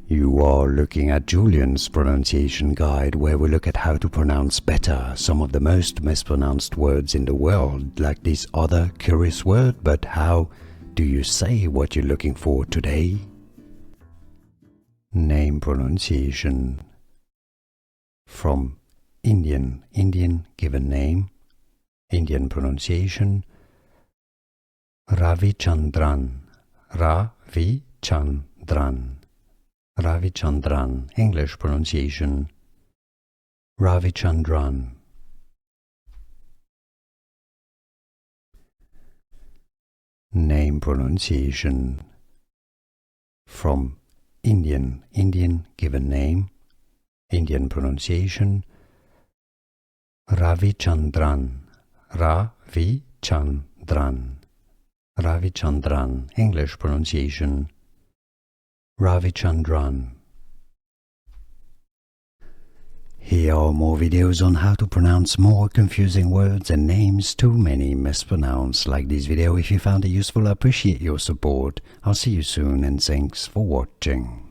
You are looking at Julian's pronunciation guide, where we look at how to pronounce better some of the most mispronounced words in the world, like this other curious word. But how do you say what you're looking for today? Name pronunciation. From Indian given name, Indian pronunciation. Ravichandran, Ravichandran, Ravichandran, English pronunciation. Ravichandran. Name pronunciation. From Indian given name, Indian pronunciation. Ravichandran, Ravichandran, Ravichandran, English pronunciation. Ravichandran. Here are more videos on how to pronounce more confusing words and names too many mispronounced. Like this video if you found it useful. I appreciate your support. I'll see you soon and thanks for watching.